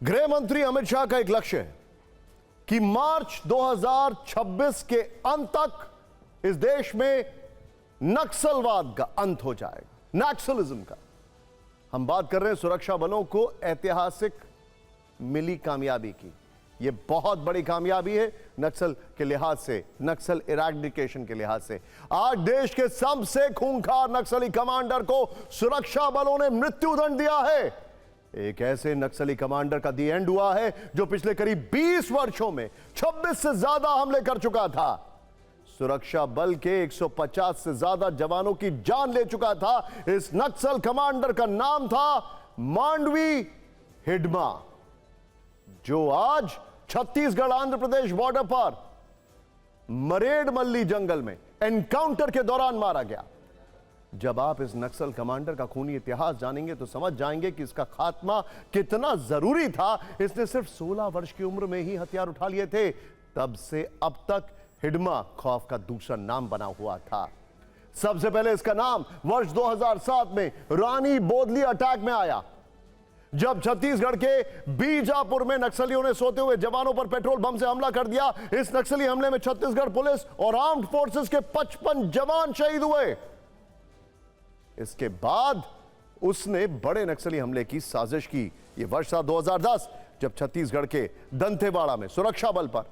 गृह मंत्री अमित शाह का एक लक्ष्य है कि मार्च 2026 के अंत तक इस देश में नक्सलवाद का अंत हो जाएगा, नक्सलिज्म का। हम बात कर रहे हैं सुरक्षा बलों को ऐतिहासिक मिली कामयाबी की। यह बहुत बड़ी कामयाबी है नक्सल के लिहाज से, नक्सल इराडिकेशन के लिहाज से। आज देश के सबसे खूंखार नक्सली कमांडर को सुरक्षा बलों ने मृत्युदंड दिया है। एक ऐसे नक्सली कमांडर का दी एंड हुआ है जो पिछले करीब 20 वर्षों में 26 से ज्यादा हमले कर चुका था। सुरक्षा बल के 150 से ज्यादा जवानों की जान ले चुका था। इस नक्सल कमांडर का नाम था मांडवी हिडमा, जो आज छत्तीसगढ़ आंध्र प्रदेश बॉर्डर पर मरेडमल्ली जंगल में एनकाउंटर के दौरान मारा गया। जब आप इस नक्सल कमांडर का खूनी इतिहास जानेंगे तो समझ जाएंगे कि इसका खात्मा कितना जरूरी था। इसने सिर्फ 16 वर्ष की उम्र में ही हथियार उठा लिए थे। तब से अब तक हिडमा खौफ का दूसरा नाम बना हुआ था। सबसे पहले इसका नाम वर्ष 2007 में रानी बोदली अटैक में आया, जब छत्तीसगढ़ के बीजापुर में नक्सलियों ने सोते हुए जवानों पर पेट्रोल बम से हमला कर दिया। इस नक्सली हमले में छत्तीसगढ़ पुलिस और आर्म्ड फोर्सेस के 55 जवान शहीद हुए। इसके बाद उसने बड़े नक्सली हमले की साजिश की। यह वर्ष था 2010, जब छत्तीसगढ़ के दंतेवाड़ा में सुरक्षा बल पर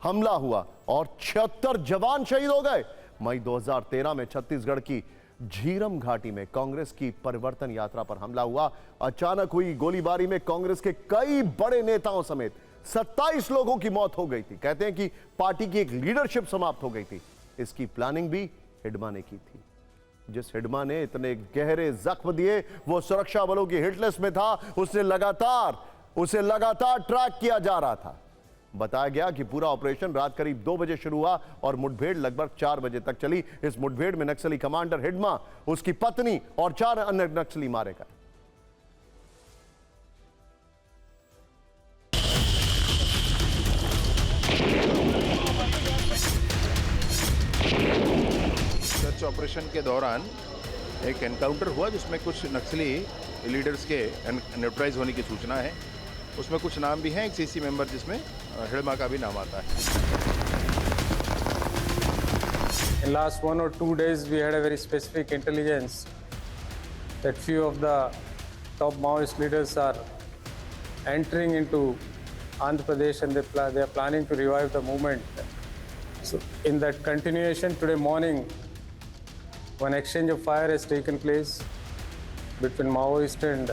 हमला हुआ और 76 जवान शहीद हो गए। मई 2013 में छत्तीसगढ़ की झीरम घाटी में कांग्रेस की परिवर्तन यात्रा पर हमला हुआ। अचानक हुई गोलीबारी में कांग्रेस के कई बड़े नेताओं समेत 27 लोगों की मौत हो गई थी। कहते हैं कि पार्टी की एक लीडरशिप समाप्त हो गई थी। इसकी प्लानिंग भी हिडमा ने की थी। जिस हिडमा ने इतने गहरे जख्म दिए वो सुरक्षा बलों की हिट लिस्ट में था। उसे लगातार ट्रैक किया जा रहा था। बताया गया कि पूरा ऑपरेशन रात करीब 2 बजे शुरू हुआ और मुठभेड़ लगभग 4 बजे तक चली। इस मुठभेड़ में नक्सली कमांडर हिडमा, उसकी पत्नी और 4 अन्य नक्सली मारे गए। सर्च ऑपरेशन के दौरान एक एनकाउंटर हुआ जिसमें कुछ नक्सली लीडर्स के न्यूट्रलाइज होने की सूचना है। उसमें कुछ नाम भी हैं, एक सीसी मेंबर जिसमें हिडमा का भी नाम आता है। In last 1 or 2 days, we had a very specific intelligence that few of the top Maoist leaders are entering into Andhra Pradesh and they are planning to revive the movement. So, in that continuation, today morning, one exchange of fire has taken place between Maoist and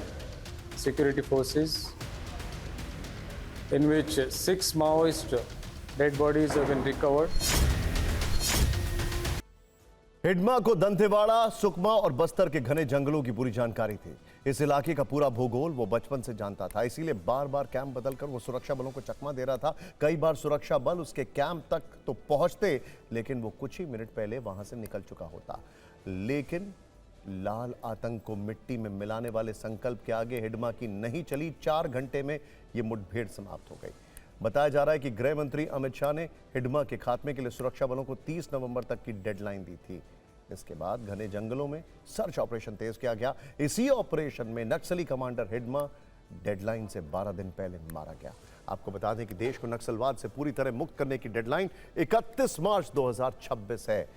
security forces, in which 6 Maoist dead bodies have been recovered. Hidma को दंतेवाड़ा, सुकमा और बस्तर के घने जंगलों की पूरी जानकारी थी। इस इलाके का पूरा भूगोल वो बचपन से जानता था। इसीलिए बार बार कैंप बदलकर वो सुरक्षा बलों को चकमा दे रहा था। कई बार सुरक्षा बल उसके कैंप तक तो पहुंचते, लेकिन वो कुछ ही मिनट पहले वहां से निकल चुका होता। लेकिन लाल आतंक को मिट्टी में मिलाने वाले संकल्प के आगे हिडमा की नहीं चली। 4 घंटे में ये मुठभेड़ समाप्त हो गई। बताया जा रहा है कि गृह मंत्री अमित शाह ने हिडमा के खात्मे के लिए सुरक्षा बलों को 30 नवंबर तक की डेडलाइन दी थी। इसके बाद घने जंगलों में सर्च ऑपरेशन तेज किया गया। इसी ऑपरेशन में नक्सली कमांडर हिडमा डेडलाइन से 12 दिन पहले मारा गया। आपको बता दें कि देश को नक्सलवाद से पूरी तरह मुक्त करने की डेडलाइन 31 मार्च 2026 है।